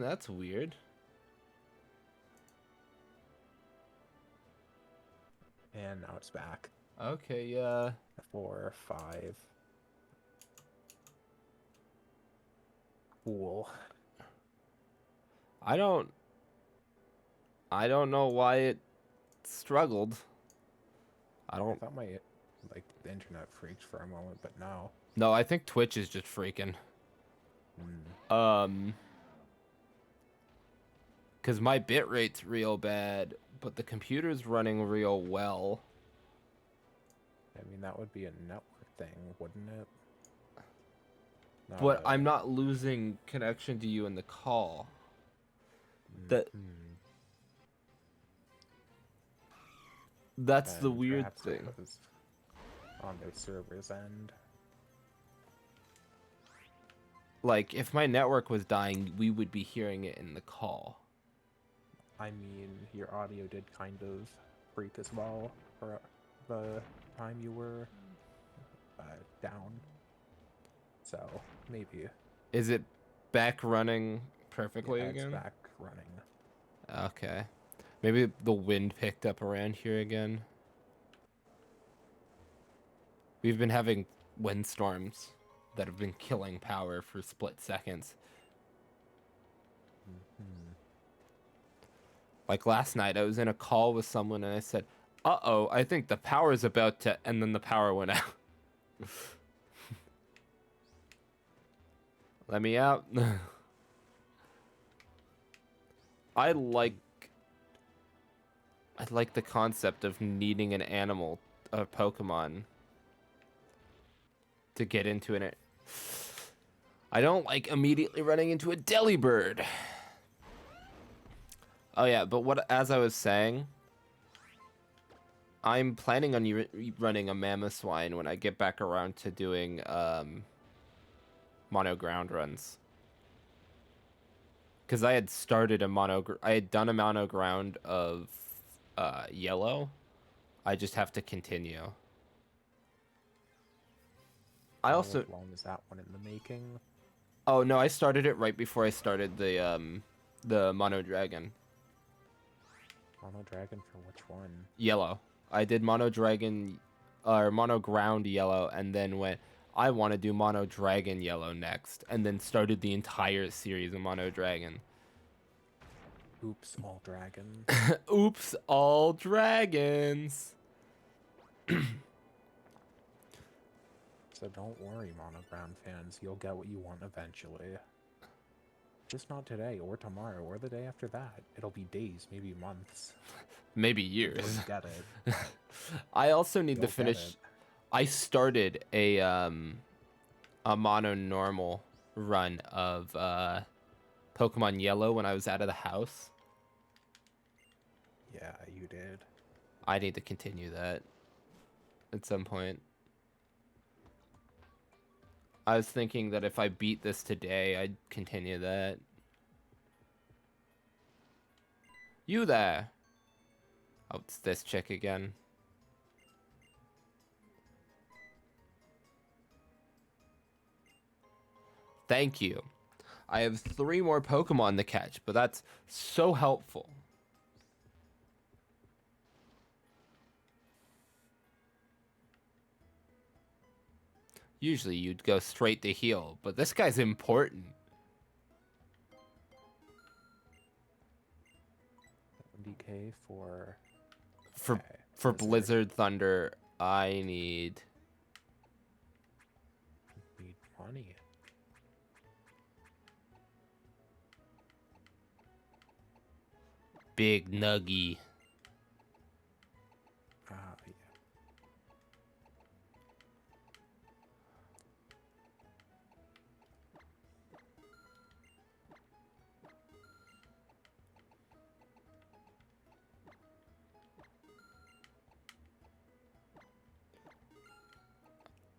That's weird. And now it's back. Okay, yeah. 4, 5. Cool. I don't know why it struggled. I I don't. thought my the internet freaked for a moment, but no. No, I think Twitch is just freaking. Hmm. Because my bitrate's real bad, but the computer's running real well. I mean, that would be a network thing, wouldn't it? Not But a. I'm not losing connection to you in the call. That Hmm. that's the And weird perhaps it thing. was on their server's end. Like, if my network was dying, we would be hearing it in the call. I mean, your audio did kind of freak as well for the time you were down. So maybe. Is it back running perfectly Yeah, it's again? back running. Okay. Maybe the wind picked up around here again. We've been having windstorms that have been killing power for split seconds. Hmm. Like last night, I was in a call with someone and I said, "Uh-oh, I think the power's about to," and then the power went out. Let me out. I like I like the concept of needing an animal, a Pokemon, to get into it. I don't like immediately running into a Delibird. Oh yeah, but as I was saying, I'm planning on running a Mamoswine when I get back around to doing mono ground runs. Because I had started I had done a mono ground of yellow. I just have to continue. I How also, long is that one in the making? oh no, I started it right before I started the mono dragon. Mono Dragon for which one? Yellow. I did mono dragon or mono ground yellow and then went, I want to do mono dragon yellow next, and then started the entire series of mono dragon. Oops, all dragons. Oops, all dragons. So don't worry, Monoground fans, you'll get what you want eventually. Just not today, or tomorrow, or the day after that. It'll be days, maybe months. Maybe But years. you'll get it. I also need to You'll get finish. it. I started a mono normal run of Pokemon Yellow when I was out of the house. Yeah, you did. I need to continue that at some point. I was thinking that if I beat this today, I'd continue that. You there? Oh, it's this chick again. Thank you. I have 3 more Pokemon to catch, but that's so helpful. Usually you'd go straight to heal, but this guy's important. 70k for... For Okay, for Blizzard. Blizzard Thunder, I need Need money. Big Nuggy. Ah, yeah.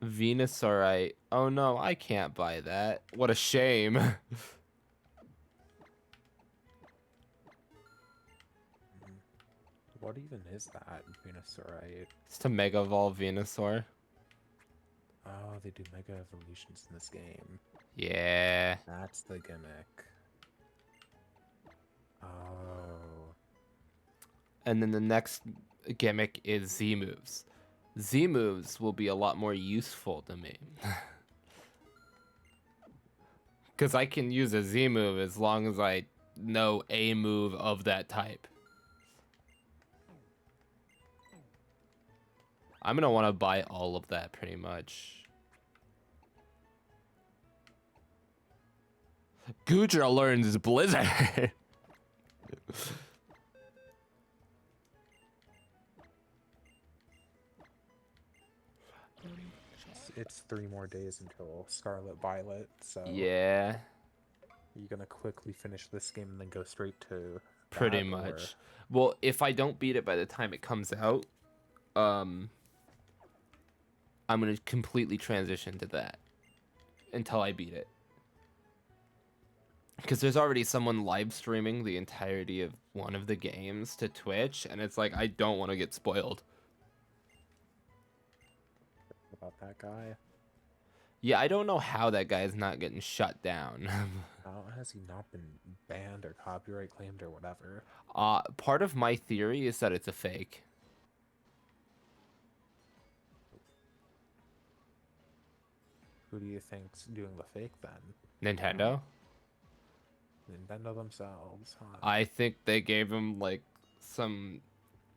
Venusaurite. Oh no, I can't buy that. What a shame. Mm. What even is that, Venusaurite? It's to Mega Evolve Venusaur. Oh, they do Mega Evolutions in this game. Yeah. That's the gimmick. And then the next gimmick is Z moves. Z moves will be a lot more useful to me. Because I can use a Z move as long as I know a move of that type. I'm going to want to buy all of that pretty much. Gudra learns Blizzard. It's 3 more days until Scarlet Violet, so Yeah, you're gonna quickly finish this game and then go straight to pretty that, much. Well, if I don't beat it by the time it comes out, I'm going to completely transition to that until I beat it. Because there's already someone live streaming the entirety of one of the games to Twitch, and it's like, I don't want to get spoiled. about that guy. Yeah, I don't know how that guy is not getting shut down. How has he not been banned or copyright claimed or whatever? Part of my theory is that it's a fake. Who do you think's doing the fake then? Nintendo? Nintendo themselves, huh? I think they gave him like some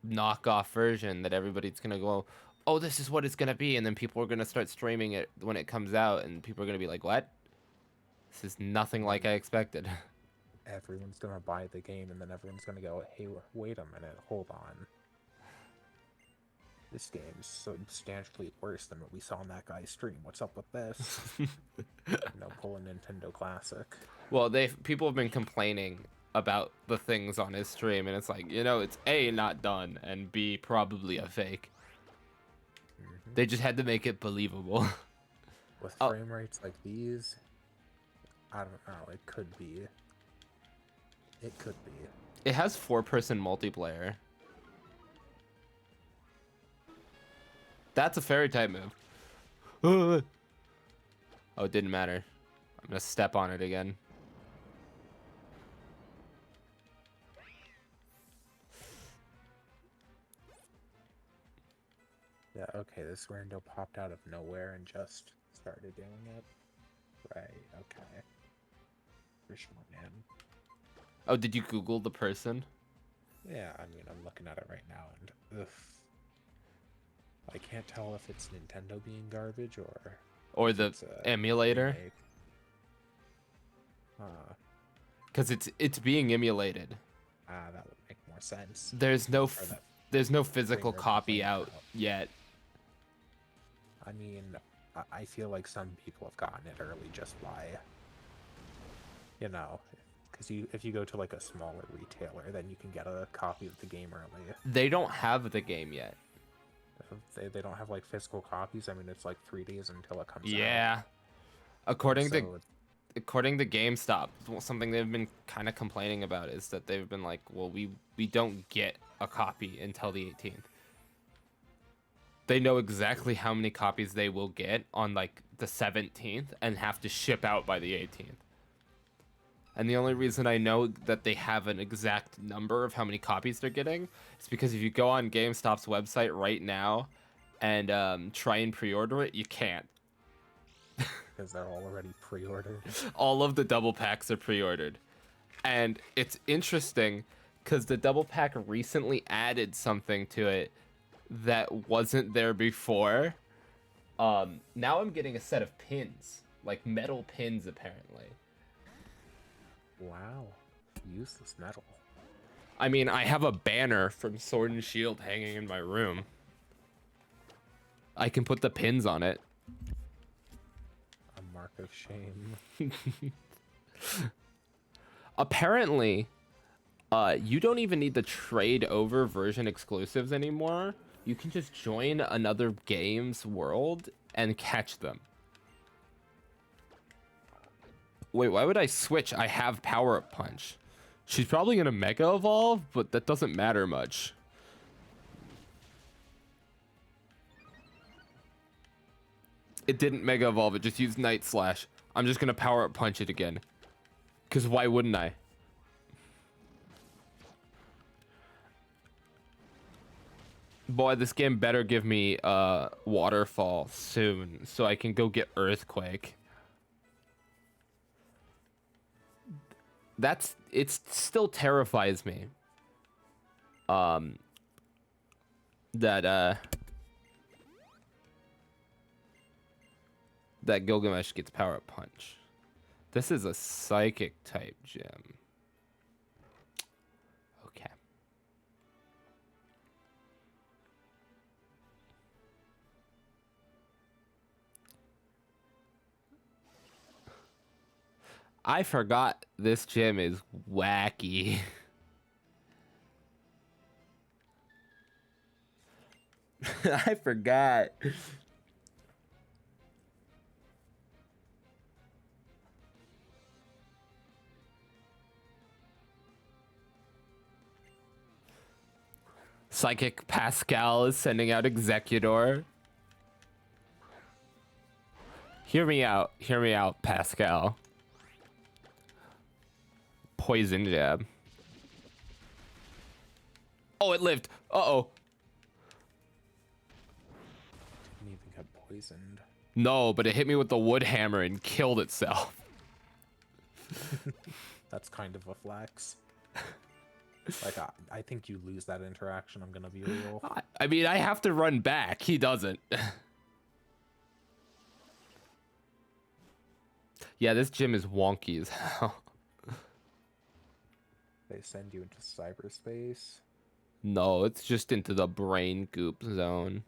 knockoff version that everybody's gonna go, oh, this is what it's gonna be, and then people are gonna start streaming it when it comes out, and people are gonna be like, what? This is nothing like I expected. Everyone's gonna buy the game, and then everyone's gonna go, hey, wait a minute, hold on. This game's substantially worse than what we saw in that guy's stream. What's up with this? Pull a Nintendo Classic. Well, people have been complaining about the things on his stream, and it's like, it's A, not done, and B, probably a fake. Mm-hmm. They just had to make it believable. With frame rates like these, I don't know, it could be. It could be. It has 4-person multiplayer. That's a fairy type move. Oh, it didn't matter. I'm gonna step on it again. Yeah, okay, this rando popped out of nowhere and just started doing it. Right, okay. Fish one in. Oh, did you Google the person? Yeah, I mean, I'm looking at it right now, and ugh. I can't tell if it's Nintendo being garbage or the emulator. Because it's being emulated. That would make more sense. There's no physical copy out yet. I mean, I feel like some people have gotten it early just by, because if you go to like a smaller retailer, then you can get a copy of the game early. They don't have the game yet. They don't have like physical copies. I mean, it's like 3 days until it comes out. Yeah. According to GameStop, something they've been kind of complaining about is that they've been like, well, we don't get a copy until the 18th. They know exactly how many copies they will get on like the 17th and have to ship out by the 18th. And the only reason I know that they have an exact number of how many copies they're getting is because if you go on GameStop's website right now and try and pre-order it, you can't. Because they're already pre-ordered. All of the double packs are pre-ordered. And it's interesting because the double pack recently added something to it that wasn't there before. Now I'm getting a set of pins, like metal pins apparently. Wow, useless metal. I mean, I have a banner from Sword and Shield hanging in my room. I can put the pins on it. A mark of shame. Apparently, you don't even need the trade over version exclusives anymore. You can just join another game's world and catch them. Wait, why would I switch? I have Power Up Punch. She's probably gonna Mega Evolve, but that doesn't matter much. It didn't Mega Evolve, it just used Night Slash. I'm just gonna Power Up Punch it again. Because why wouldn't I? Boy, this game better give me waterfall soon so I can go get earthquake. It still terrifies me. That that Gilgamesh gets power up punch. This is a psychic type gym. Okay. I forgot this gym is wacky. I forgot. Psychic Pascal is sending out Executor. Hear me out, Pascal. Poison jab. Oh, it lived. Uh-oh. Didn't even get poisoned. No, but it hit me with the wood hammer and killed itself. That's kind of a flex. Like, I think you lose that interaction, I'm gonna be real. I mean, I have to run back. He doesn't. Yeah, this gym is wonky as hell. They send you into cyberspace. No, it's just into the brain goop zone.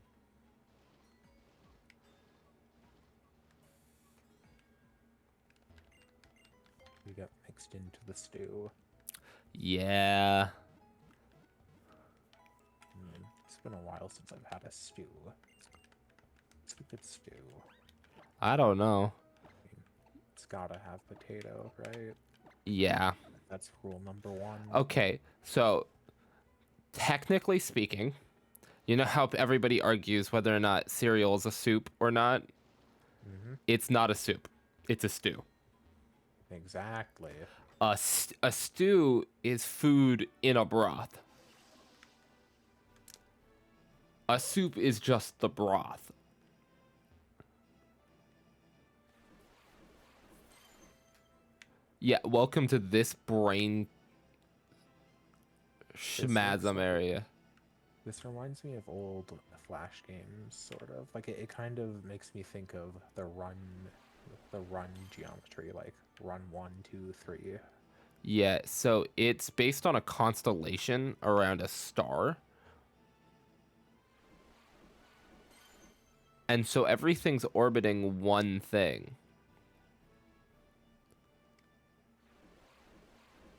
You get mixed into the stew. Yeah. It's been a while since I've had a stew. It's a good stew. I don't know. It's gotta have potato, right? Yeah. That's rule number 1. Okay, so technically speaking, you know how everybody argues whether or not cereal is a soup or not? It's not a soup. It's a stew. Exactly. A stew is food in a broth. A soup is just the broth. Yeah, welcome to this brain schmasm area. This reminds me of old Flash games, sort of. Like, it kind of makes me think of the run geometry, like run 1, 2, 3. Yeah, so it's based on a constellation around a star. And so everything's orbiting one thing.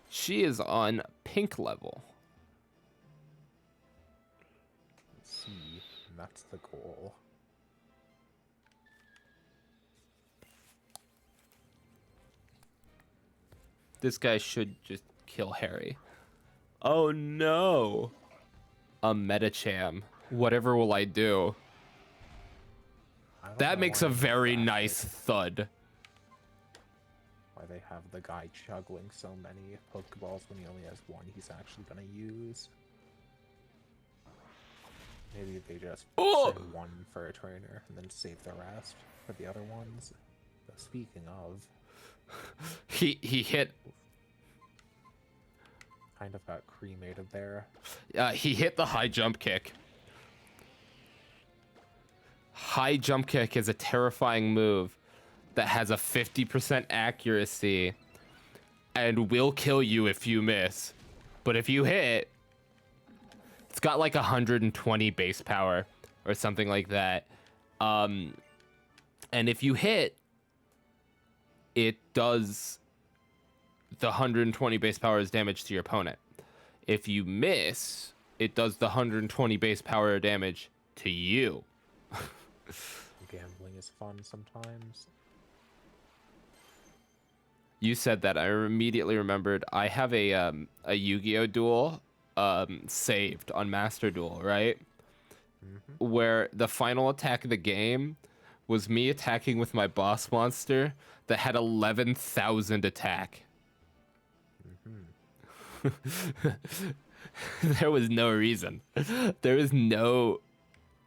She is on pink level. Let's see, that's the goal. This guy should just kill Harry. Oh no! A Metacham. Whatever will I do? That makes a very nice thud. Why they have the guy juggling so many Pokeballs when he only has one he's actually gonna use. Maybe they just send one for a trainer and then save the rest for the other ones. But speaking of... He hit... Kind of got cremated there. He hit the high jump kick. High jump kick is a terrifying move that has a 50% accuracy and will kill you if you miss. But if you hit, it's got like 120 base power or something like that. And if you hit, it does the 120 base power as damage to your opponent. If you miss, it does the 120 base power damage to you. Gambling is fun sometimes. You said that. I immediately remembered. I have a Yu-Gi-Oh duel saved on Master Duel, right? Where the final attack of the game was me attacking with my boss monster that had 11,000 attack. There was no reason. There is no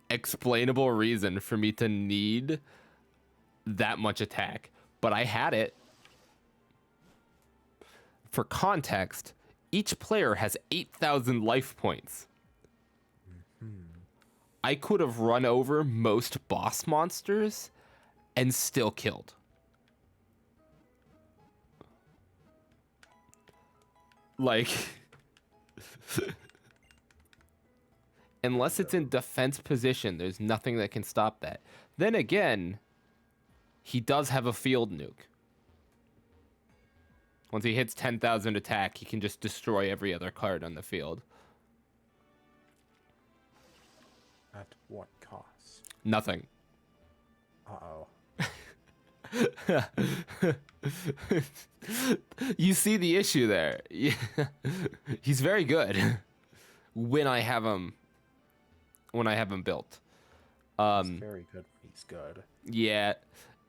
explainable reason for me to need that much attack, but I had it. For context, each player has 8,000 life points. I could have run over most boss monsters and still killed. Like, unless it's in defense position, there's nothing that can stop that. Then again, he does have a field nuke. Once he hits 10,000 attack, he can just destroy every other card on the field. At what cost? Nothing. Uh-oh. You see the issue there. He's very good when I have him built. He's very good when he's good. Yeah,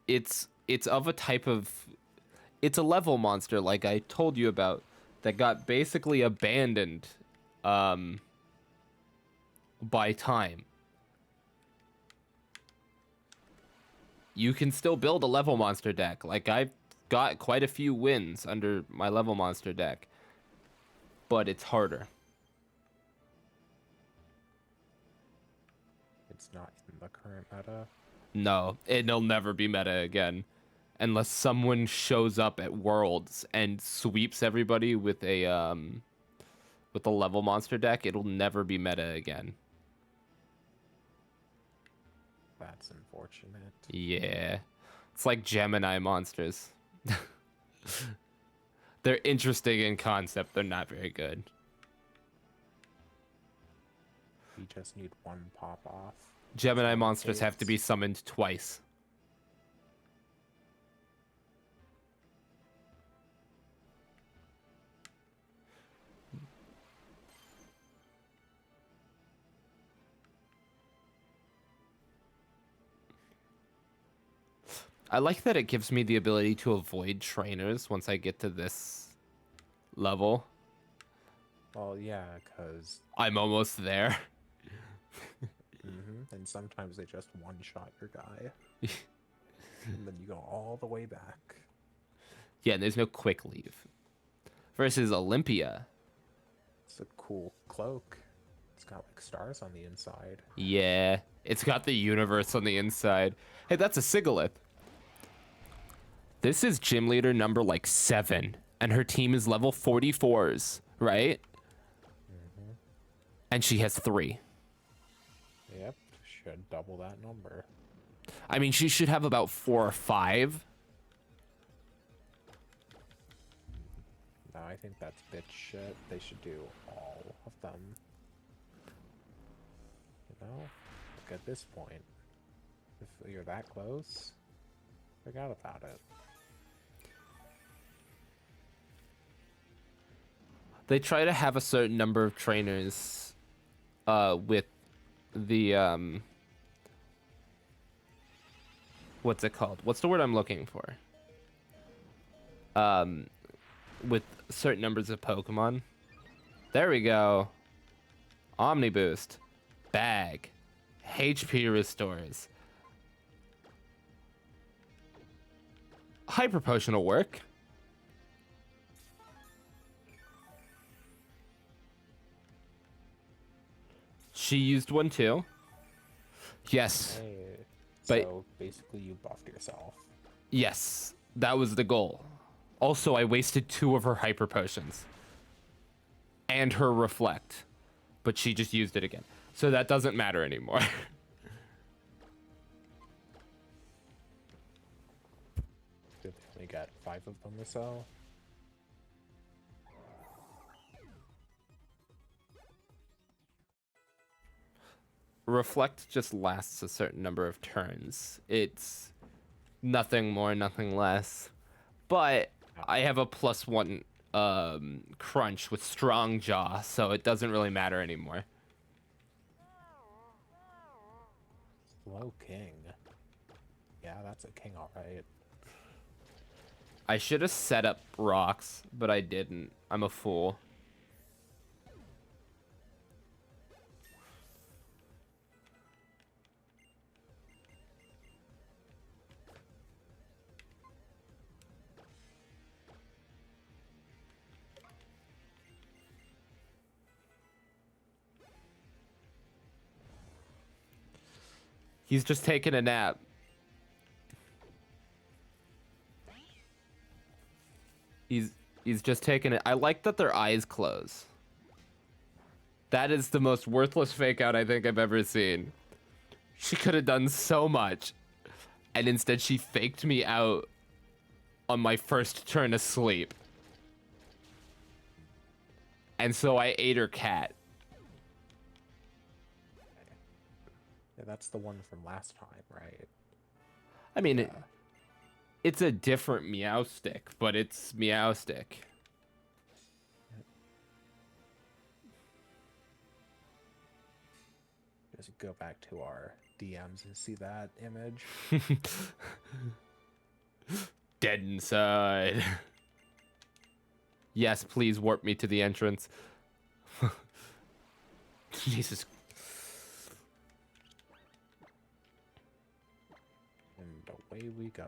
it's of a type of, it's a level monster like I told you about that got basically abandoned by time. You can still build a level monster deck. Like, I've got quite a few wins under my level monster deck, but it's harder. It's not in the current meta. No, it'll never be meta again. Unless someone shows up at Worlds and sweeps everybody with a level monster deck, it'll never be meta again. That's unfortunate. Yeah. It's like Gemini monsters. They're interesting in concept, they're not very good. We just need one pop off. Gemini monsters have to be summoned twice. I like that it gives me the ability to avoid trainers once I get to this level. Well, yeah, because... I'm almost there. And sometimes they just one-shot your guy. And then you go all the way back. Yeah, and there's no quick leave. Versus Olympia. It's a cool cloak. It's got, like, stars on the inside. Yeah, it's got the universe on the inside. Hey, that's a Sigalith. This is gym leader number, like, 7. And her team is level 44s, right? And she has 3. Yep, should double that number. I mean, she should have about 4 or 5. No, I think that's bitch shit. They should do all of them. You know? Look at this point. If you're that close, forgot about it. They try to have a certain number of trainers with the what's it called? What's the word I'm looking for? With certain numbers of Pokemon. There we go. Omni Boost. Bag. HP restores. Hyper Potion will work. She used one too. Yes. Hey, but so basically you buffed yourself. yes, that was the goal. Also, I wasted 2 of her hyper potions. And her reflect. But she just used it again. So that doesn't matter anymore. Did they only got 5 of them or so? Reflect just lasts a certain number of turns. It's nothing more, nothing less. But I have a +1 crunch with strong jaw, so it doesn't really matter anymore. Slow king. Yeah, that's a king, alright. I should have set up rocks, but I didn't. I'm a fool. He's just taking a nap. He's just taking it. I like that their eyes close. That is the most worthless fake out I think I've ever seen. She could have done so much. And instead she faked me out on my first turn of sleep. And so I ate her cat. Yeah, that's the one from last time, right? I mean, it's a different meow stick, but it's meow stick. Just go back to our DMs and see that image. Dead inside. Yes, please warp me to the entrance. Jesus. And away we go.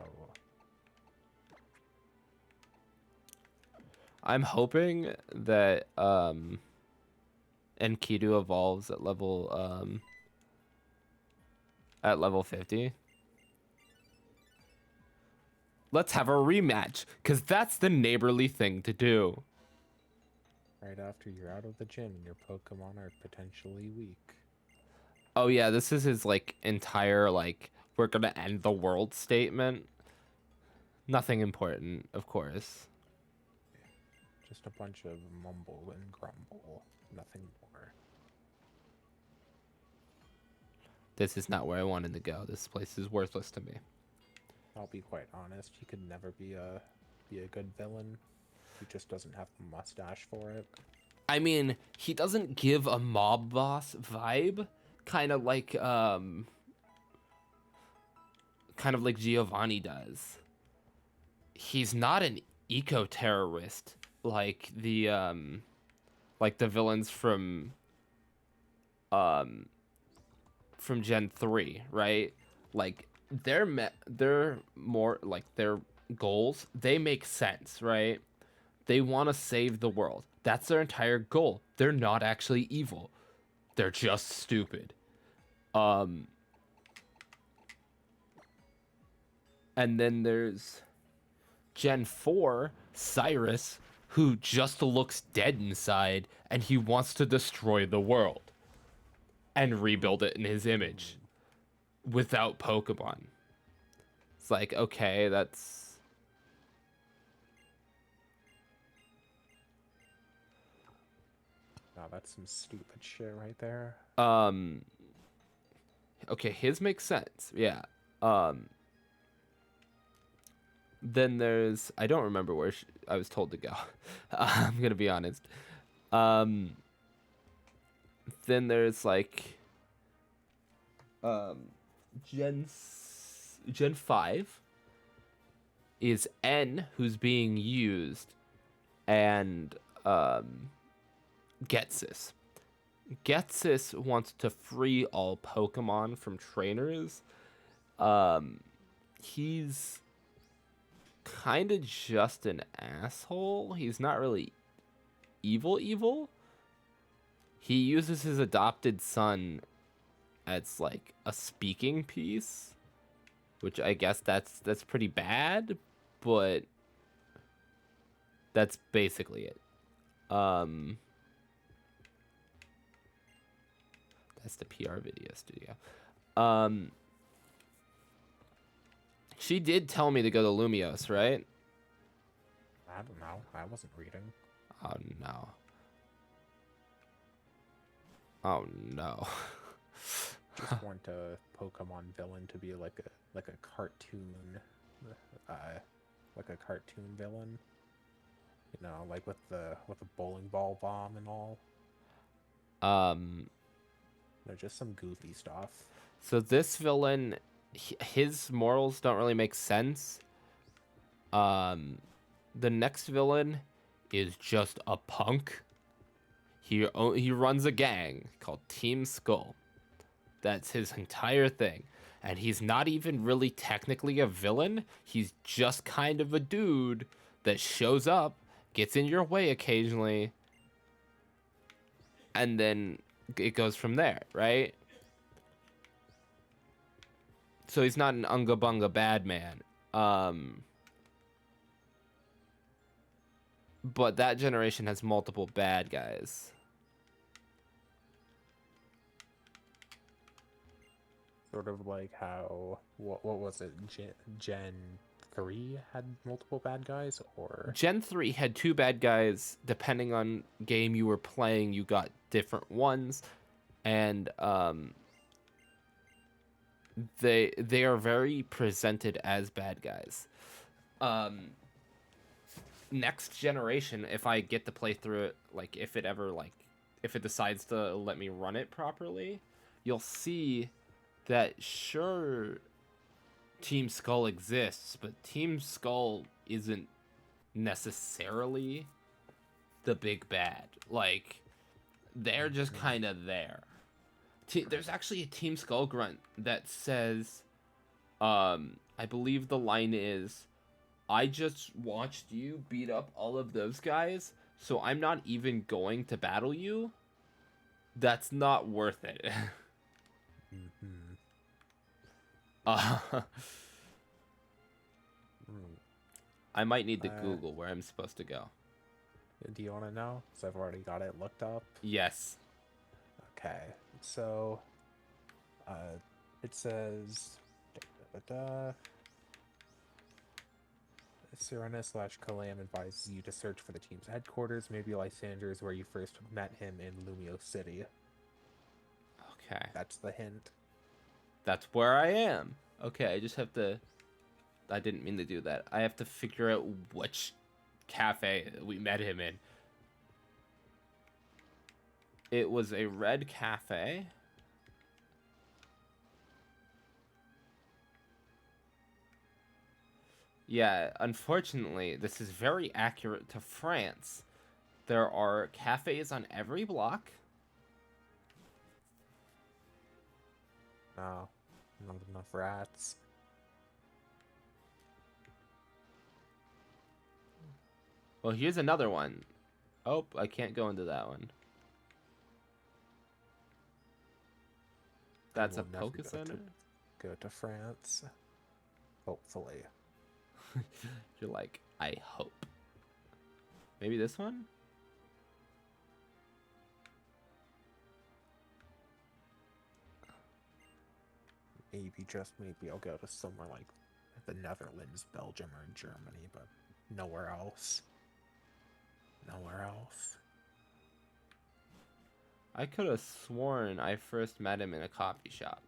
I'm hoping that Enkidu evolves at level 50. Let's have a rematch, because that's the neighborly thing to do. Right after you're out of the gym and your Pokemon are potentially weak. Oh yeah, this is his like entire like we're gonna end the world statement. Nothing important, of course. Just a bunch of mumble and grumble. Nothing more. This is not where I wanted to go. This place is worthless to me. I'll be quite honest, he could never be a good villain. He just doesn't have the mustache for it. I mean, he doesn't give a mob boss vibe, kind of like Giovanni does. He's not an eco-terrorist like the villains from Gen 3, right? Like they're more like their goals, they make sense, right? They want to save the world. That's their entire goal. They're not actually evil. They're just stupid. And then there's Gen 4, Cyrus, who just looks dead inside and he wants to destroy the world and rebuild it in his image without Pokemon. It's like, okay, that's... No, that's some stupid shit right there. Okay, his makes sense. Yeah. Then there's... I don't remember where I was told to go. I'm gonna be honest. Then there's like... Gen 5 is N, who's being used, and Getsis. Getsis wants to free all Pokemon from trainers. He's kind of just an asshole. He's not really evil. He uses his adopted son as like a speaking piece, which I guess that's pretty bad, but that's basically it. That's the PR video studio. She did tell me to go to Lumios, right? I don't know. I wasn't reading. Oh no. Oh no. Just want a Pokemon villain to be like a cartoon, like a cartoon villain. You know, like with a bowling ball bomb and all. No, just some goofy stuff. So this villain, his morals don't really make sense. The next villain is just a punk. He runs a gang called Team Skull. That's his entire thing. And he's not even really technically a villain. He's just kind of a dude that shows up, gets in your way occasionally, and then it goes from there, right? So he's not an unga bunga bad man. But that generation has multiple bad guys. Sort of like how what was it? Gen 3 had multiple bad guys, or Gen 3 had 2 bad guys. Depending on game you were playing, you got different ones. And they are very presented as bad guys. Next generation, if I get to play through it, like if it decides to let me run it properly, you'll see that sure, Team Skull exists, but Team Skull isn't necessarily the big bad. Like, they're just kind of there. There's actually a Team Skull grunt that says, I believe the line is, I just watched you beat up all of those guys, so I'm not even going to battle you. That's not worth it. I might need to Google where I'm supposed to go. Do you want to know? Because I've already got it looked up. Yes. Okay, so it says Serena/Kalam advises you to search for the team's headquarters. Maybe Lysander is where you first met him in Lumio City. Okay. That's the hint. That's where I am. Okay, I just have to... I didn't mean to do that. I have to figure out which cafe we met him in. It was a red cafe. Yeah, unfortunately, this is very accurate to France. There are cafes on every block. No, not enough rats. Well, here's another one. Oh, I can't go into that one. That's a Poke Center? Go to France. Hopefully. You're like, I hope. Maybe this one? Maybe, just maybe, I'll go to somewhere like the Netherlands, Belgium, or Germany, but nowhere else. Nowhere else. I could have sworn I first met him in a coffee shop.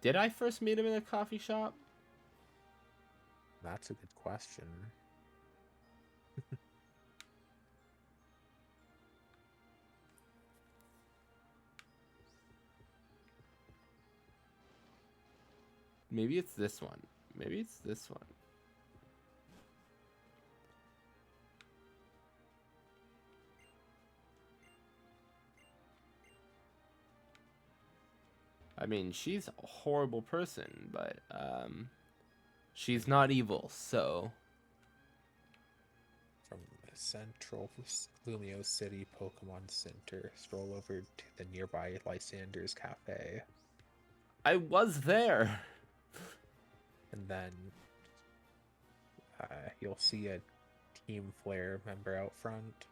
Did I first meet him in a coffee shop? That's a good question. Maybe it's this one. Maybe it's this one. I mean, she's a horrible person, but she's not evil, so... From the central Lumio City Pokemon Center, stroll over to the nearby Lysander's Cafe. I was there! And then you'll see a Team Flare member out front.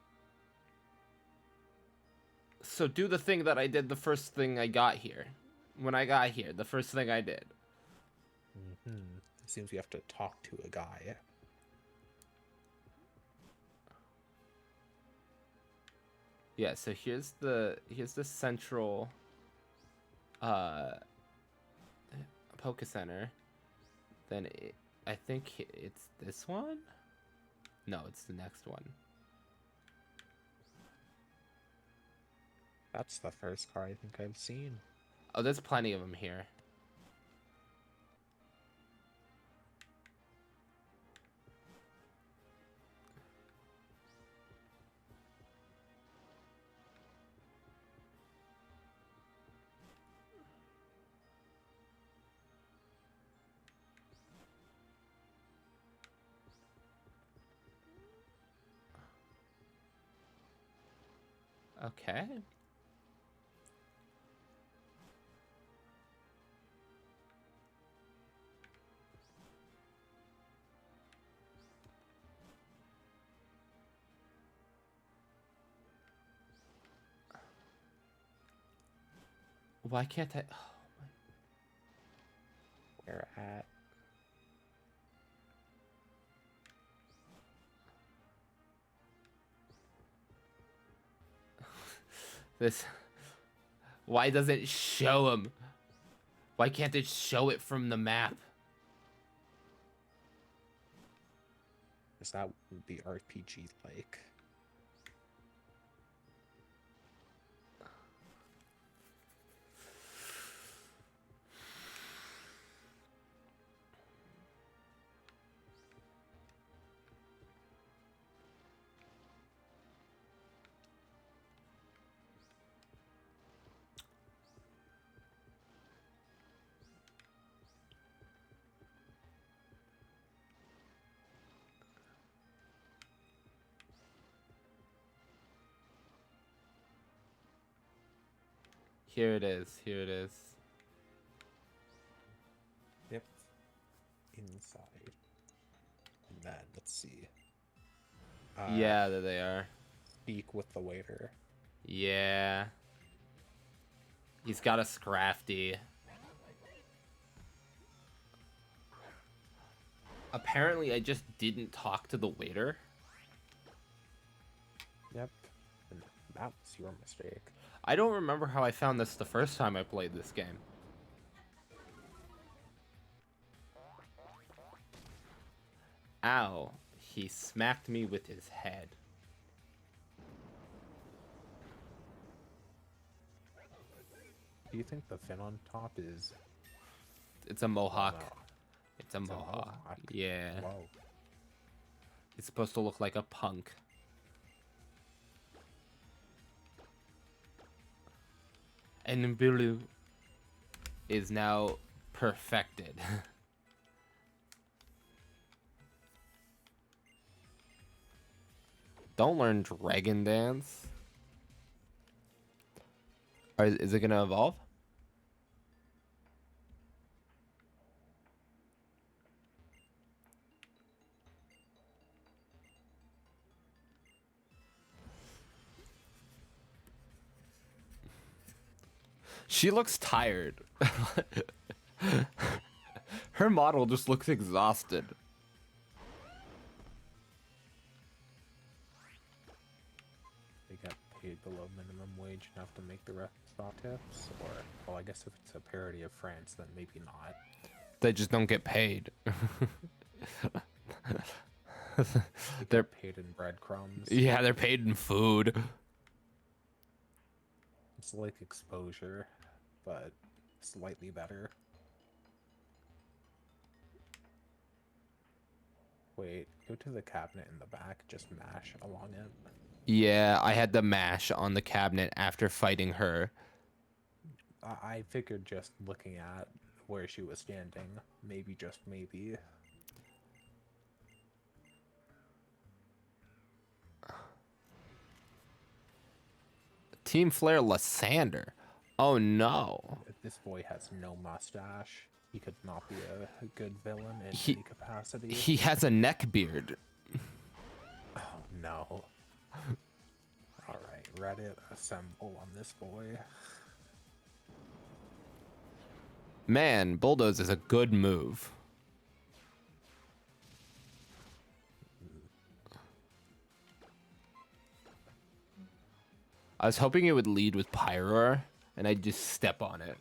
So do the thing that I did the first thing I got here. When I got here, the first thing I did. It seems you have to talk to a guy. Yeah, so here's the central Poke Center. Then I think it's this one? No, it's the next one. That's the first car I think I've seen. Oh, there's plenty of them here. Okay. Why can't I? Oh, Where at? this. Why does it show him? Why can't it show it from the map? Is that the RPG like? Here it is. Here it is. Yep. Inside. And then, let's see. Yeah, there they are. Speak with the waiter. Yeah. He's got a Scrafty. Apparently, I just didn't talk to the waiter. Yep. And that was your mistake. I don't remember how I found this the first time I played this game. Ow. He smacked me with his head. Do you think the fin on top is... It's a mohawk. Oh, no. It's a mohawk. mohawk. Yeah. Whoa. It's supposed to look like a punk. And Bilu is now perfected. Don't learn Dragon Dance. Or is it gonna evolve? She looks tired. Her model just looks exhausted. They get paid below minimum wage enough to make the rest stop tips? Or, well, I guess if it's a parody of France, then maybe not. They just don't get paid. They're paid in breadcrumbs. Yeah, they're paid in food. It's like exposure, but slightly better. Wait, go to the cabinet in the back, just mash along it. Yeah, I had to mash on the cabinet after fighting her. I figured just looking at where she was standing, maybe, just maybe. Team Flare Lysander. Oh no. This boy has no mustache. He could not be a good villain in any capacity. He has a neck beard. Oh no. Alright, Reddit, assemble on this boy. Man, Bulldoze is a good move. I was hoping it would lead with Pyroar, and I'd just step on it.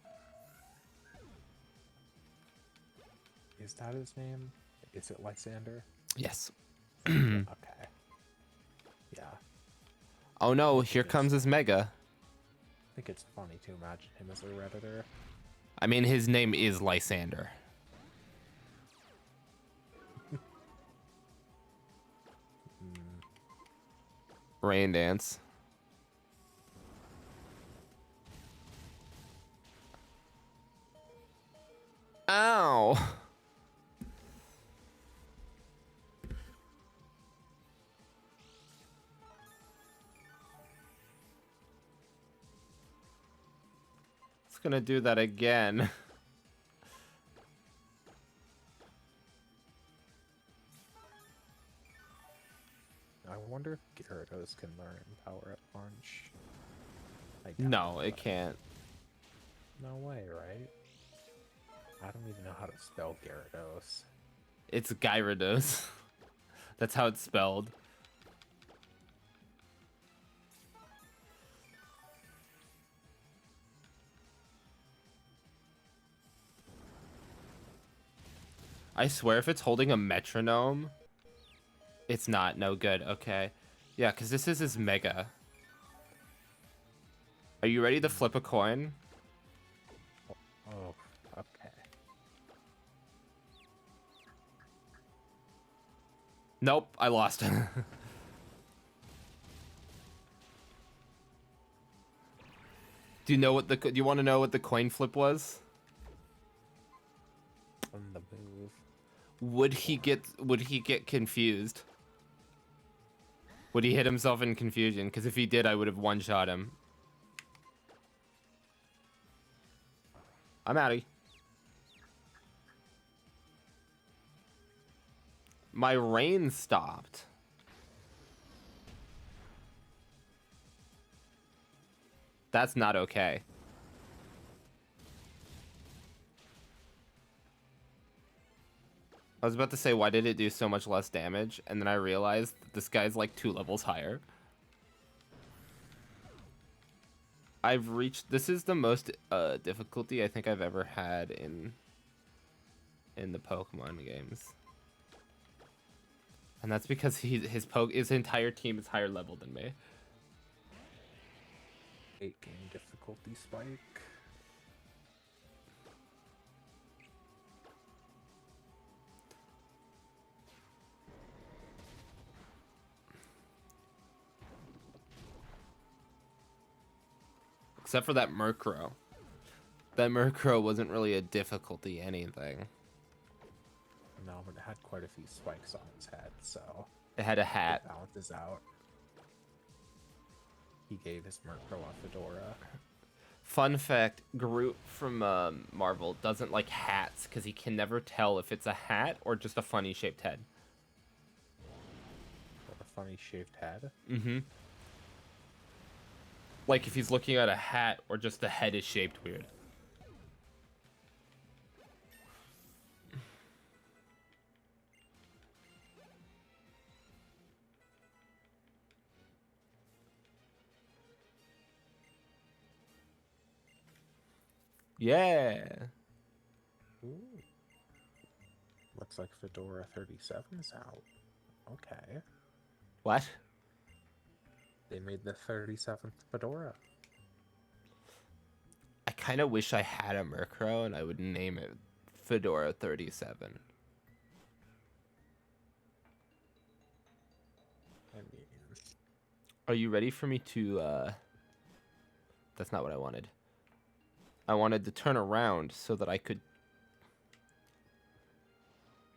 Is that his name? Is it Lysander? Yes. Okay. Yeah. Oh no, here comes his Mega. I think it's funny to imagine him as a Redditor. I mean, his name is Lysander. Rain Dance. Ow! It's gonna do that again. I wonder if Gyarados can learn Power Up Punch. No, it can't. No way, right? I don't even know how to spell Gyarados. It's Gyarados. That's how it's spelled. I swear if it's holding a metronome, it's not no good. Okay. Yeah, because this is his Mega. Are you ready to flip a coin? Oh, okay. Nope, I lost. Do you want to know what the coin flip was? On the move. Would he get confused? Would he hit himself in confusion? Because if he did, I would have one-shot him. I'm outie. My rain stopped. That's not okay. I was about to say, why did it do so much less damage? And then I realized this guy's like 2 levels higher. I've reached... This is the most difficulty I think I've ever had in the Pokemon games. And that's because his entire team is higher level than me. 8-game difficulty spike. Except for that Murkrow. That Murkrow wasn't really a difficulty anything. No, but it had quite a few spikes on its head, so... It had a hat. It balances out. He gave his Murkrow a fedora. Fun fact, Groot from Marvel doesn't like hats because he can never tell if it's a hat or just a funny shaped head. What a funny shaped head. Mm-hmm. Like if he's looking at a hat or just the head is shaped weird. Yeah. Ooh. Looks like Fedora 37's out. Okay. What? They made the 37th Fedora. I kind of wish I had a Murkrow and I would name it Fedora 37. I mean... Are you ready for me to, That's not what I wanted. I wanted to turn around so that I could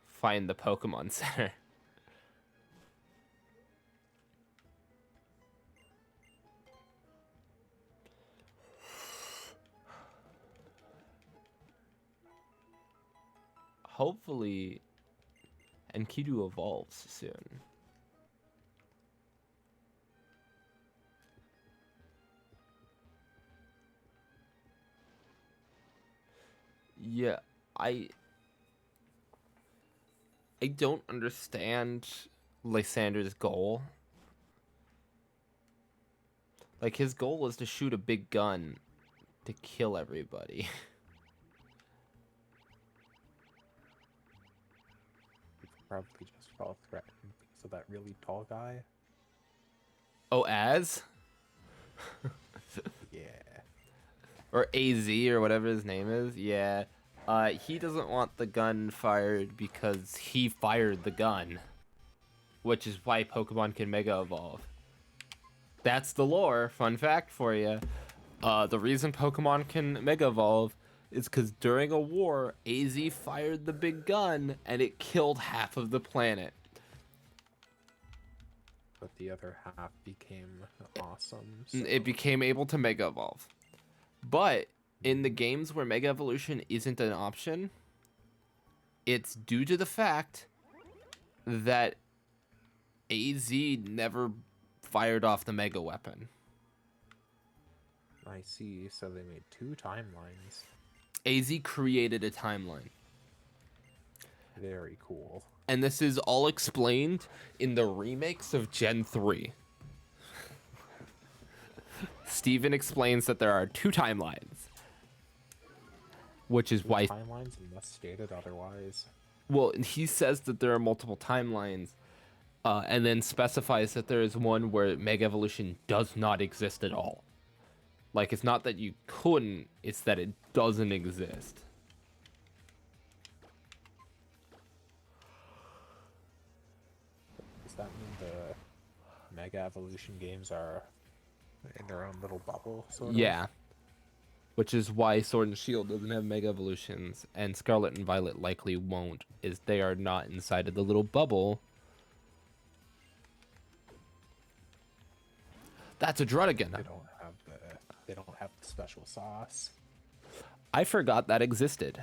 find the Pokemon Center. Hopefully, Enkidu evolves soon. Yeah, I don't understand Lysander's goal. Like, his goal is to shoot a big gun to kill everybody. Probably just felt threatened because of that really tall guy. Oh, Az? Yeah. Or AZ or whatever his name is. Yeah. He doesn't want the gun fired because he fired the gun. Which is why Pokemon can Mega Evolve. That's the lore. Fun fact for you. The reason Pokemon can Mega Evolve is because during a war, AZ fired the big gun and it killed half of the planet. But the other half became awesome. So. It became able to Mega Evolve. But in the games where Mega Evolution isn't an option, it's due to the fact that AZ never fired off the Mega Weapon. I see. So they made 2 timelines. AZ created a timeline. Very cool. And this is all explained in the remakes of Gen 3. Steven explains that there are 2 timelines. Which is 2 why... timelines unless stated otherwise. Well, he says that there are multiple timelines, and then specifies that there is one where Mega Evolution does not exist at all. Like, it's not that you couldn't, it's that it doesn't exist. Does that mean the Mega Evolution games are in their own little bubble, sort of? Yeah. Which is why Sword and Shield doesn't have Mega Evolutions, and Scarlet and Violet likely won't, is they are not inside of the little bubble. That's a Druddigan. They don't have the special sauce. I forgot that existed.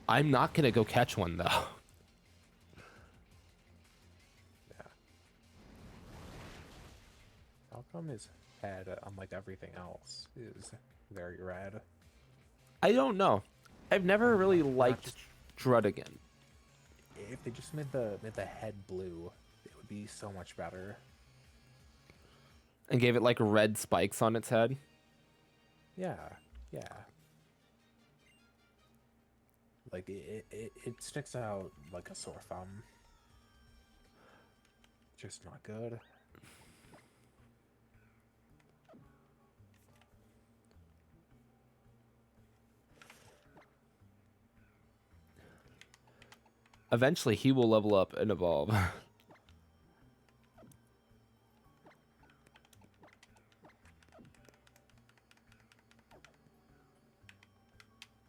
I'm not gonna go catch one though. Yeah. How come his head, unlike everything else, is very red? I don't know. I've never really liked Druddigan. If they just made the head blue, it would be so much better. And gave it like red spikes on its head. Yeah, yeah. Like it sticks out like a sore thumb. Just not good. Eventually he will level up and evolve.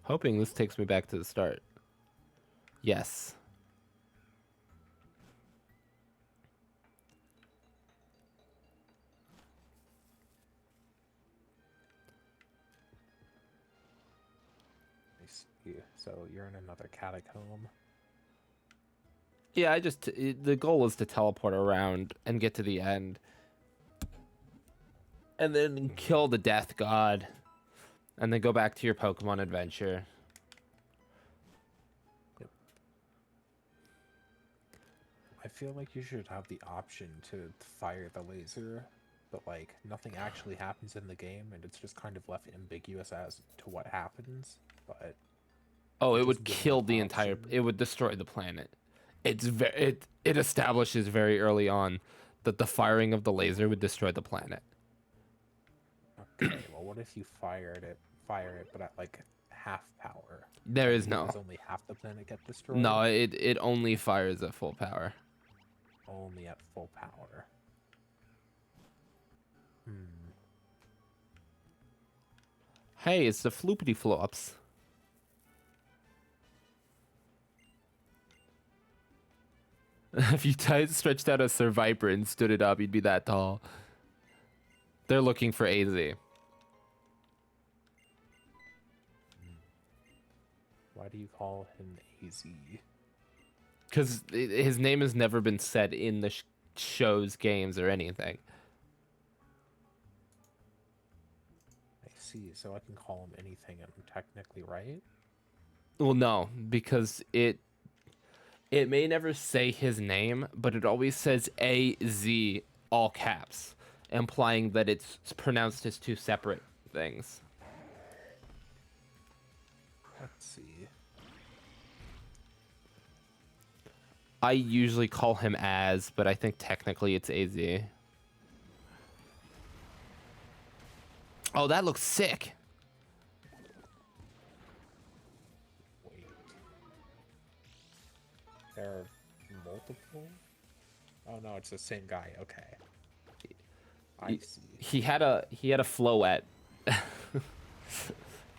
Hoping this takes me back to the start. Yes. I see. So you're in another catacomb. Yeah, the goal is to teleport around and get to the end. And then kill the Death God. And then go back to your Pokemon adventure. Yep. I feel like you should have the option to fire the laser, but like nothing actually happens in the game, and it's just kind of left ambiguous as to what happens. But oh, it would kill the entire. It would destroy the planet. It establishes very early on that the firing of the laser would destroy the planet. Okay, well, what if you fire it, but at like half power? There is no. Does only half the planet get destroyed? No, it only fires at full power. Only at full power. Hey, it's the floopity flops. If you stretched out a Survivor and stood it up, you'd be that tall. They're looking for AZ. Why do you call him AZ? Because his name has never been said in the show's games or anything. I see, so I can call him anything and I'm technically right? Well, no, because it may never say his name, but it always says AZ, all caps, implying that it's pronounced as 2 separate things. Let's see. I usually call him Az, but I think technically it's AZ. Oh, that looks sick. Wait. There are multiple? Oh no, it's the same guy. Okay. I see. He had a Floette.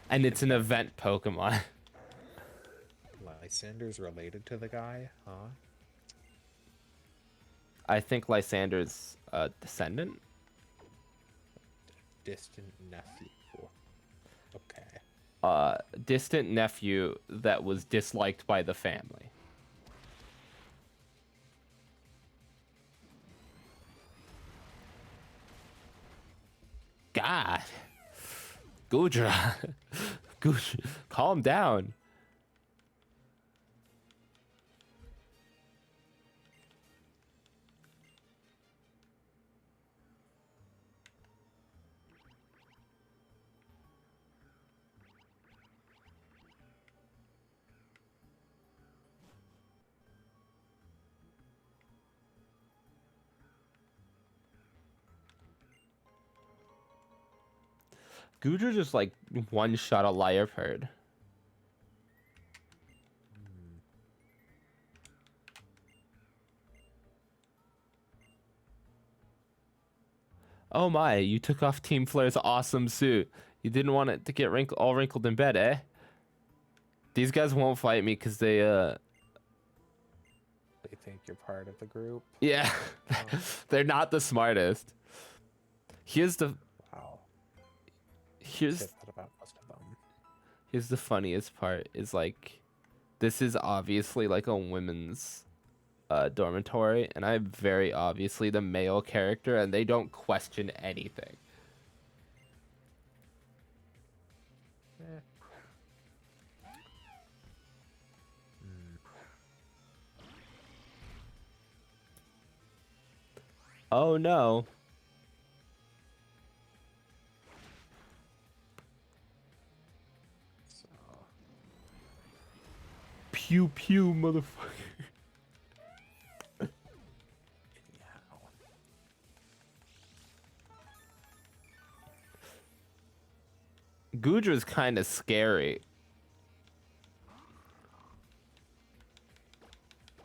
And it's an event Pokemon. Lysander's related to the guy, huh? I think Lysander's a descendant. Distant nephew. Okay. Distant nephew that was disliked by the family. God. Gudra. Gudra, calm down. Gudra just like one shot a Liepard. Oh my, you took off Team Flare's awesome suit. You didn't want it to get all wrinkled in bed, eh? These guys won't fight me because they think you're part of the group. Yeah, they're not the smartest. Here's the... Wow. Here's the funniest part is like, this is obviously like a women's dormitory, and I'm very obviously the male character, and they don't question anything. Oh no. So. Pew pew, motherfucker. Gudra's kind of scary.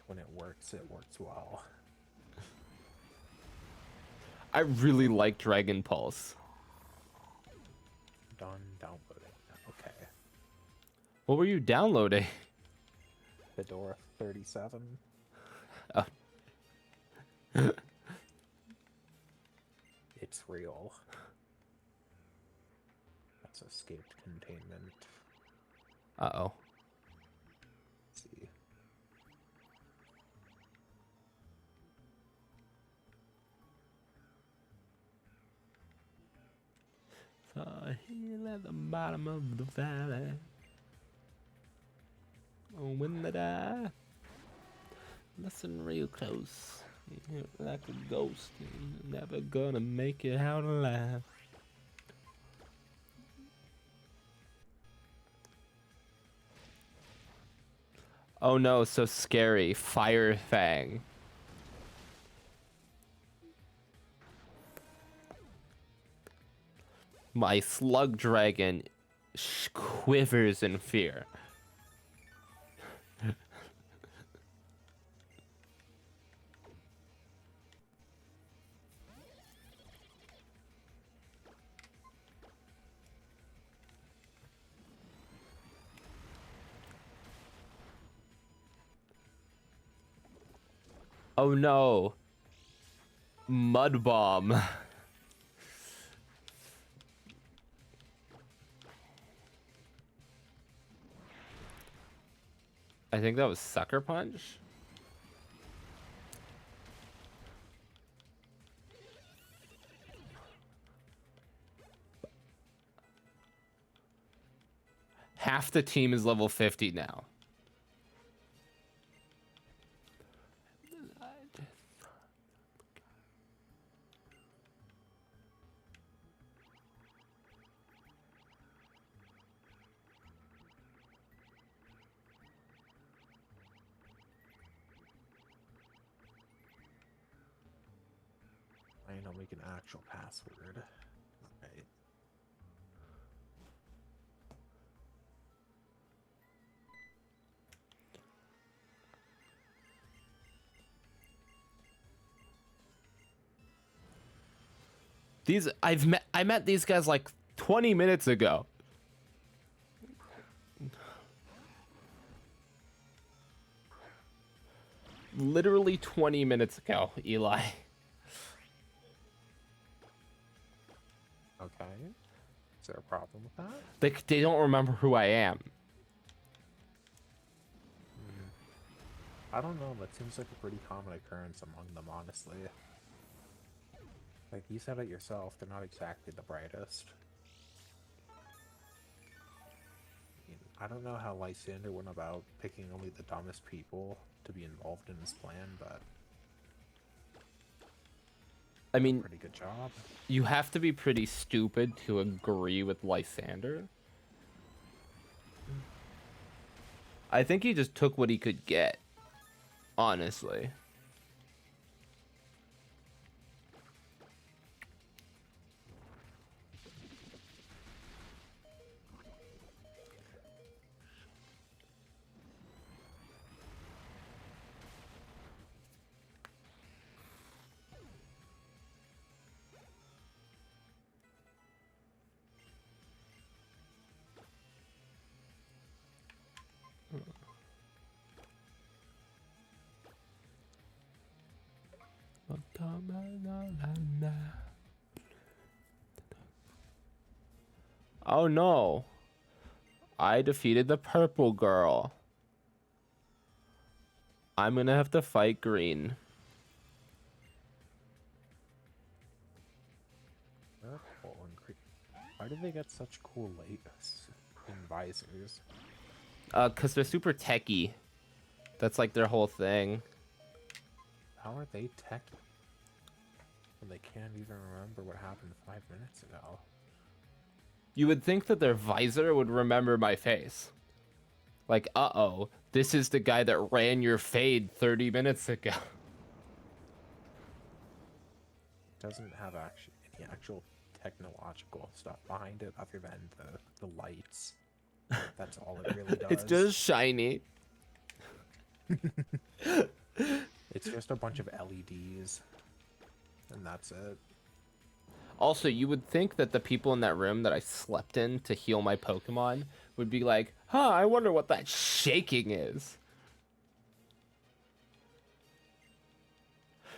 When it works well. I really like Dragon Pulse. Done downloading. Okay. What were you downloading? Fedora 37. Oh. It's real. That's escaped containment. Uh-oh. Let's see. So here at the bottom of the valley, oh, when they die, listen real close. You're like a ghost, you're never gonna make it out alive. Oh no, so scary. Fire Fang. My slug dragon quivers in fear. Oh no. Mud bomb. I think that was Sucker Punch. Half the team is level 50 now. I know, make an actual password. Alright. I met these guys like 20 minutes ago. Literally 20 minutes ago, Eli. Okay. Is there a problem with that? They don't remember who I am. I don't know, that seems like a pretty common occurrence among them, honestly. Like, you said it yourself, they're not exactly the brightest. I don't know how Lysander went about picking only the dumbest people to be involved in his plan, but I mean, pretty good job. you have to be pretty stupid to agree with Lysander. I think he just took what he could get, honestly. Oh no. I defeated the purple girl. I'm gonna have to fight green. Purple and green. Why did they get such cool lights in visors? 'Cause they're super techy. That's like their whole thing. How are they tech when they can't even remember what happened 5 minutes ago? You would think that their visor would remember my face. Like, uh-oh, this is the guy that ran your fade 30 minutes ago. Doesn't have any actual technological stuff behind it other than the lights. That's all it really does. It's just shiny. It's just a bunch of LEDs, and that's it. Also, you would think that the people in that room that I slept in to heal my Pokemon would be like, huh, I wonder what that shaking is.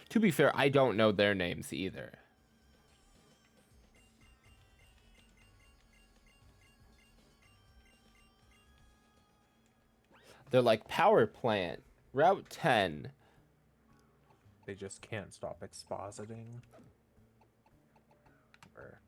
To be fair, I don't know their names either. They're like, power plant, Route 10. They just can't stop expositing. Or...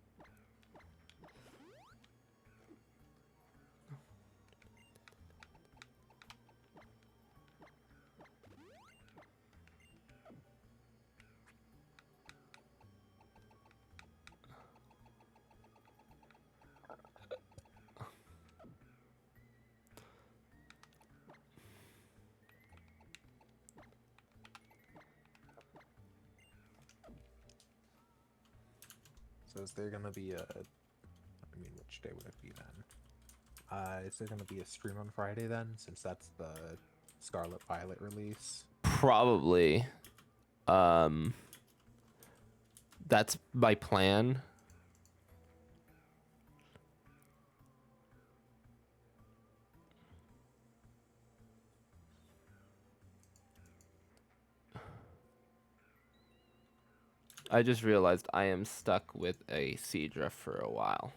So is there gonna be I mean, which day would it be then? Is there gonna be a stream on Friday then, since that's the Scarlet Violet release? Probably. That's my plan. I just realized I am stuck with a Seadra for a while.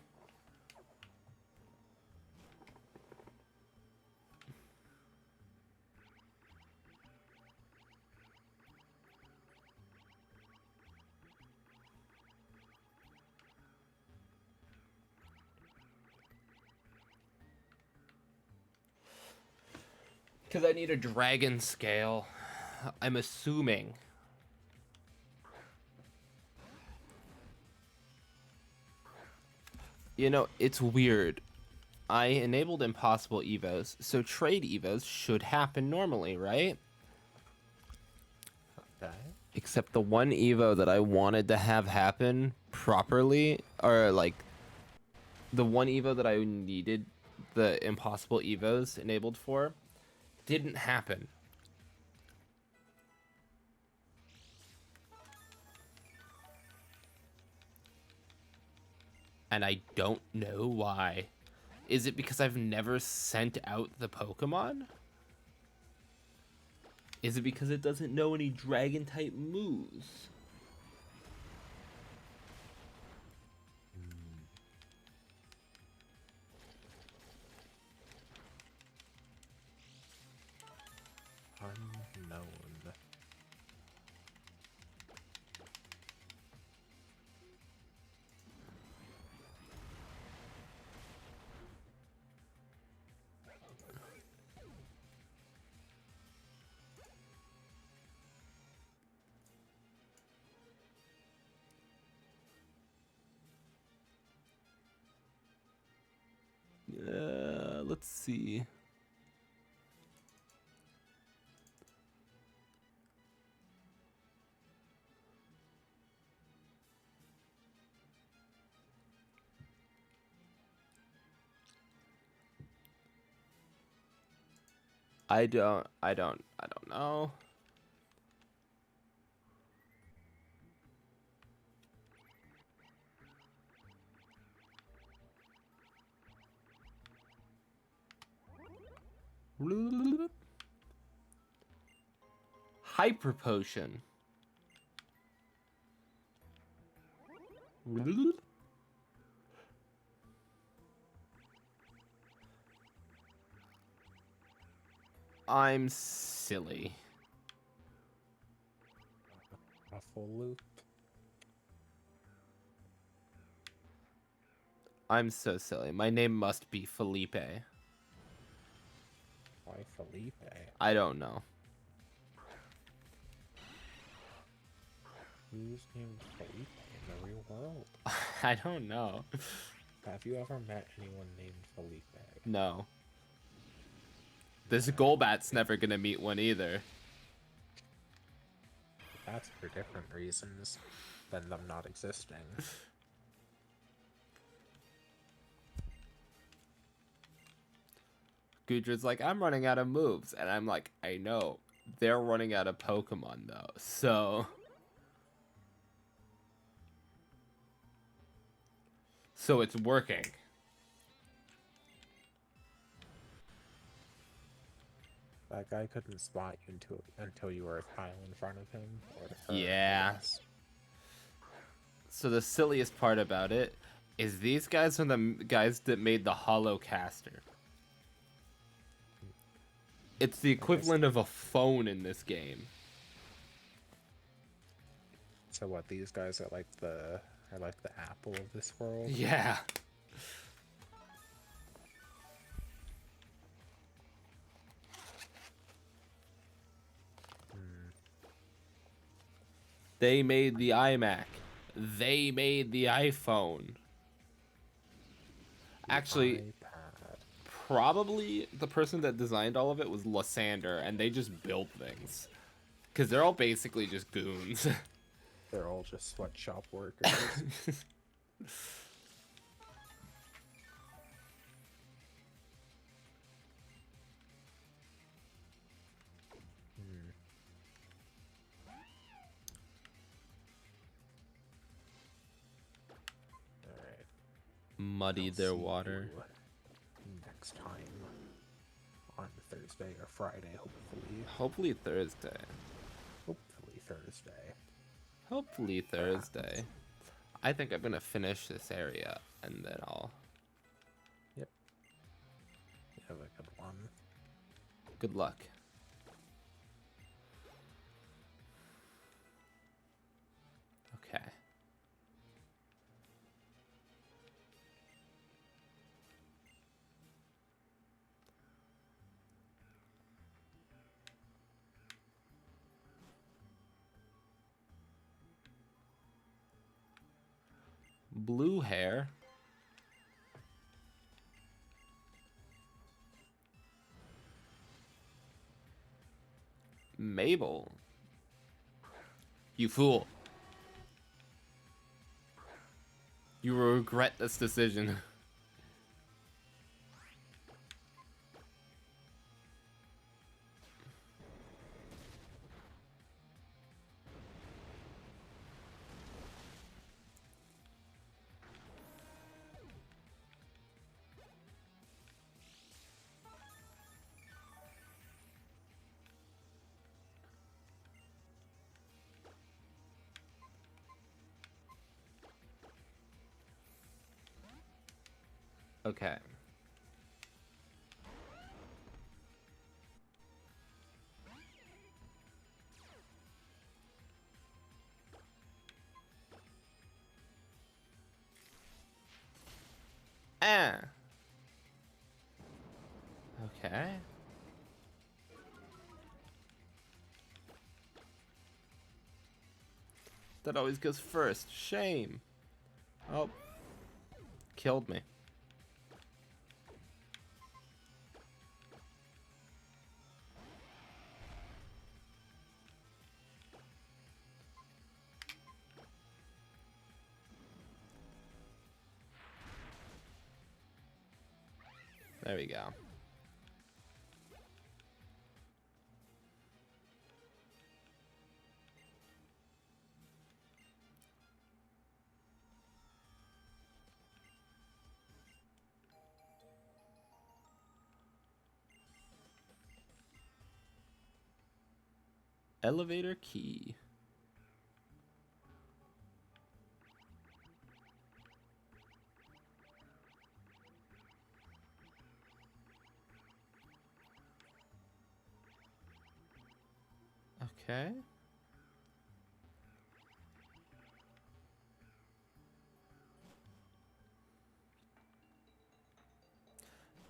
Because I need a dragon scale. I'm assuming. You know, it's weird. I enabled impossible evos, so trade evos should happen normally, right? Okay. Except the one evo that I wanted to have happen properly, or like the one evo that I needed the impossible evos enabled for, didn't happen. And I don't know why. Is it because I've never sent out the Pokemon? Is it because it doesn't know any dragon type moves? Unknown. let's see. I don't know. Hyper potion. I'm silly. A full loop. I'm so silly. My name must be Felipe. Why Felipe? I don't know. Who's named Felipe in the real world? I don't know. Have you ever met anyone named Felipe? No. This Golbat's never gonna meet one either. That's for different reasons than them not existing. Gudra's like, I'm running out of moves. And I'm like, I know. They're running out of Pokemon, though. So it's working. That guy couldn't spot you until you were a tile in front of him. Or her, Yeah. So the silliest part about it is these guys are the guys that made the Holocaster. It's the equivalent of a phone in this game. So what? These guys are like the Apple of this world. Yeah. They made the iMac. They made the iPhone. Actually, probably the person that designed all of it was Lysander, and they just built things. Because they're all basically just goons. They're all just sweatshop workers. Alright. Muddied their water. Next time. On Thursday or Friday, hopefully. Hopefully Thursday. Hopefully Thursday. Hopefully Thursday. I think I'm gonna finish this area and then I'll. Yep. You have a good one. Good luck. Okay. Blue hair. Mabel. You fool. You will regret this decision. Okay. Okay. That always goes first. Shame. Oh. Killed me. There we go. Elevator key. Okay.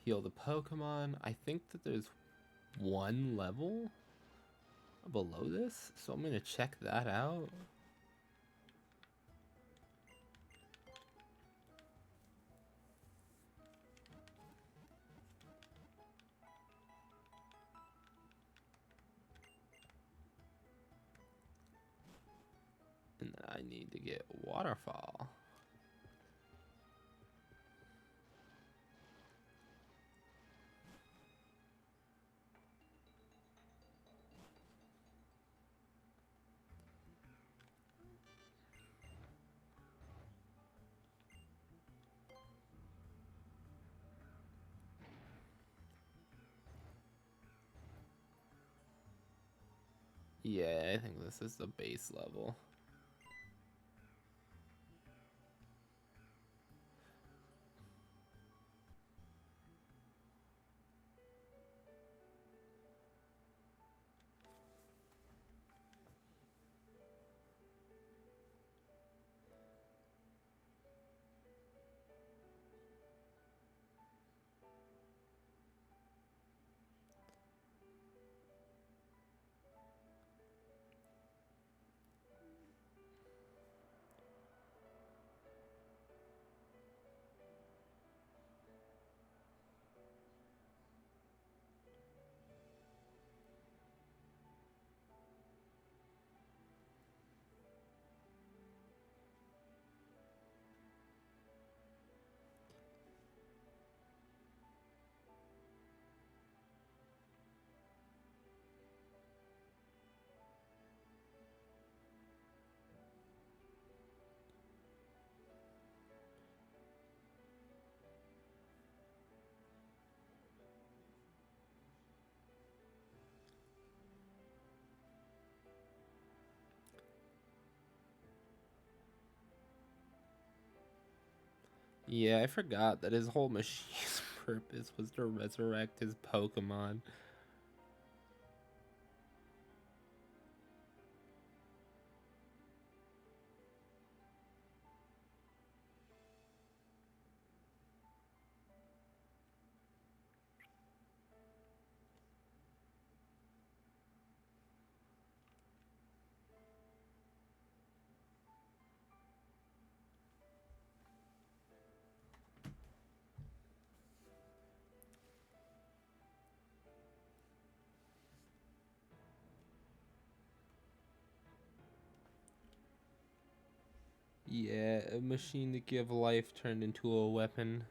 Heal the Pokemon. I think that there's one level below this, so I'm gonna check that out. And I need to get Waterfall. Yeah, I think this is the base level. Yeah, I forgot that his whole machine's purpose was to resurrect his Pokemon. Yeah, a machine to give life turned into a weapon.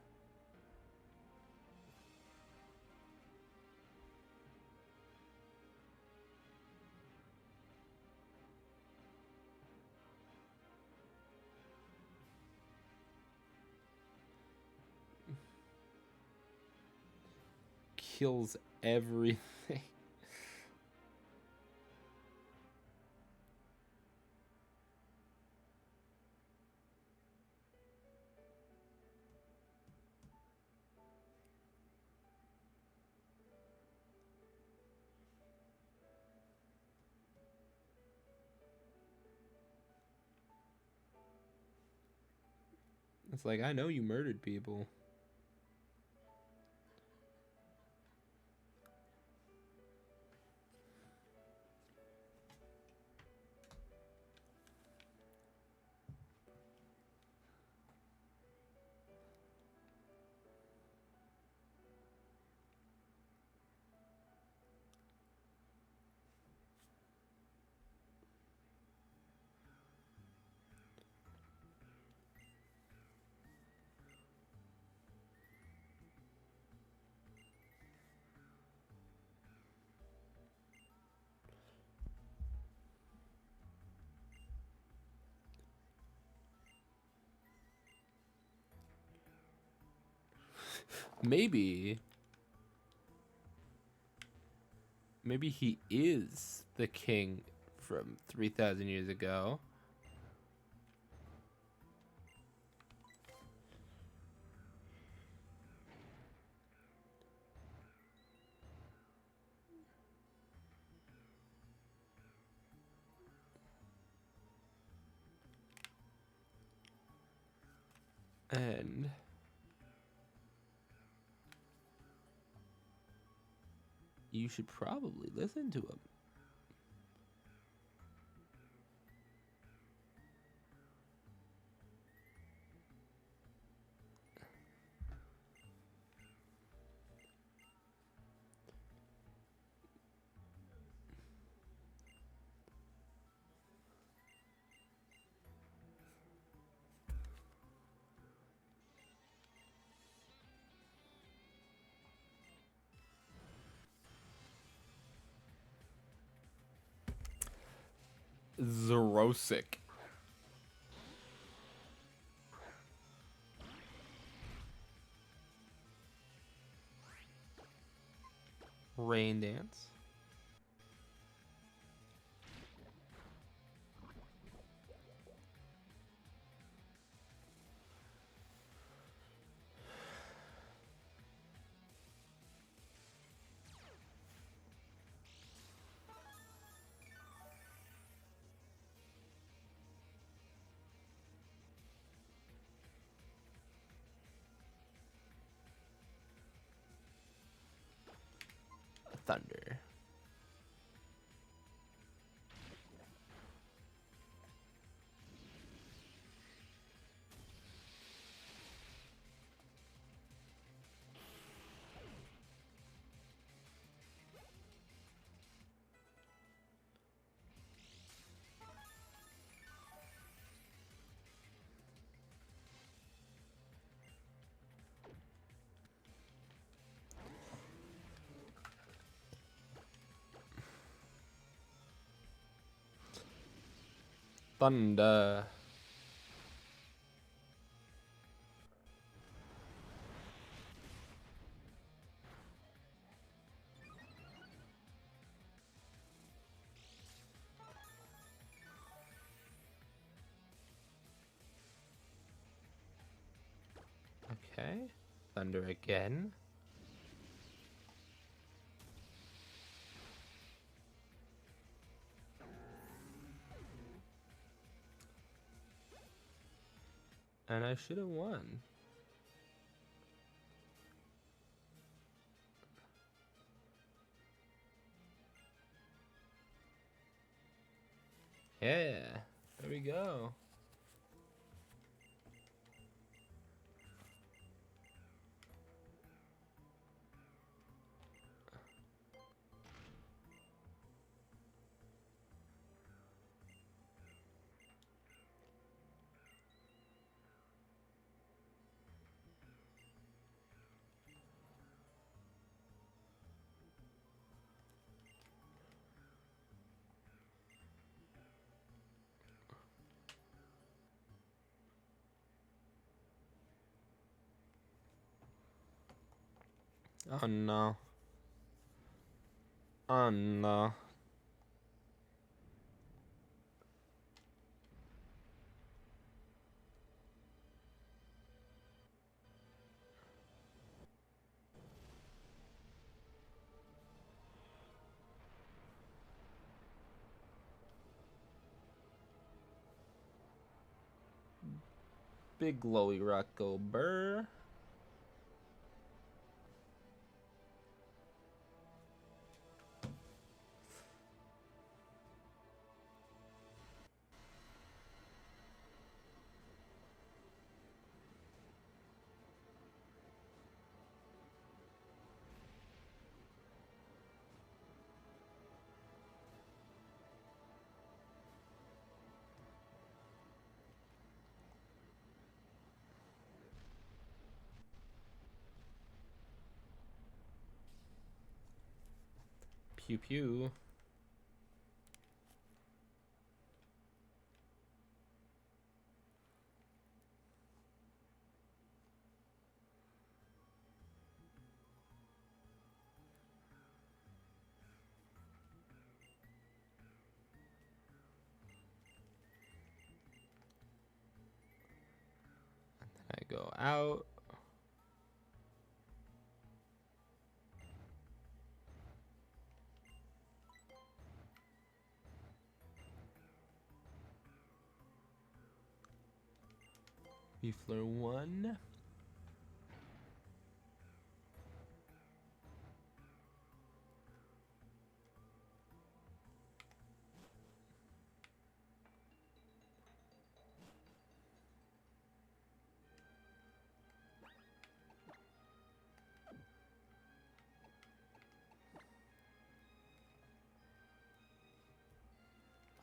Kills everything. It's like, I know you murdered people. Maybe he is the king from 3,000 years ago. And you should probably listen to him. Zorosic. Rain Dance. Thunder. Thunder. Okay. Thunder again. And I should have won. Yeah. There we go. Oh no. Oh no. Big glowy rock go burr. Pew pew. out. Beefler 1.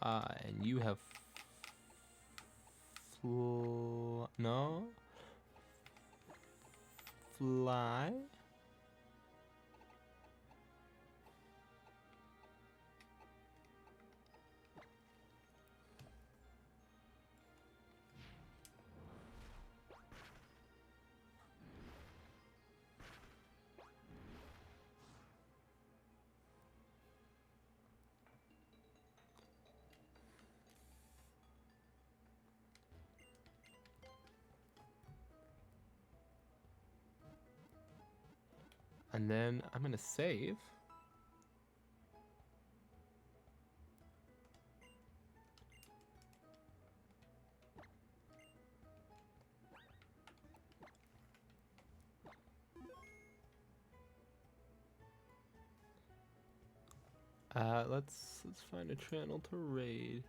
And you have no fly. And then I'm gonna save. Let's find a channel to raid.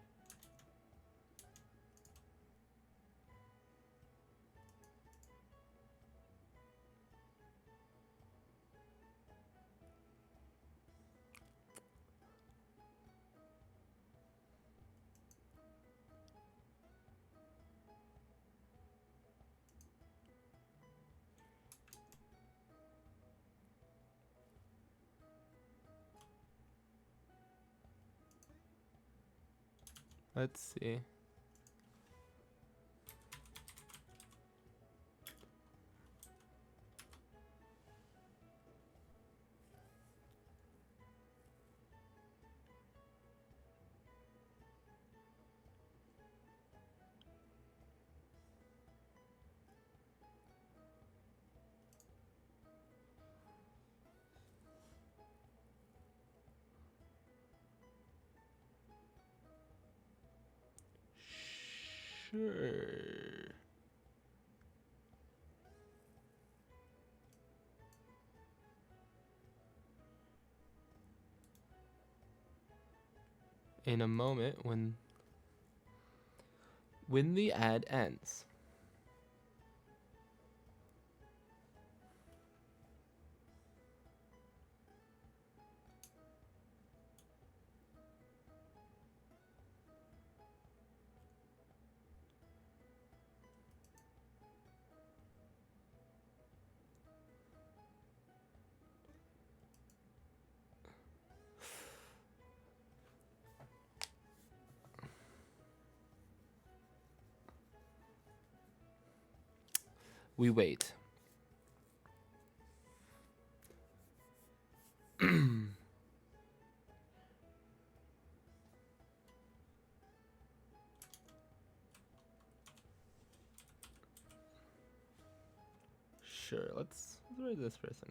Let's see. Sure. In a moment when the ad ends. We wait. Sure, let's raise this person.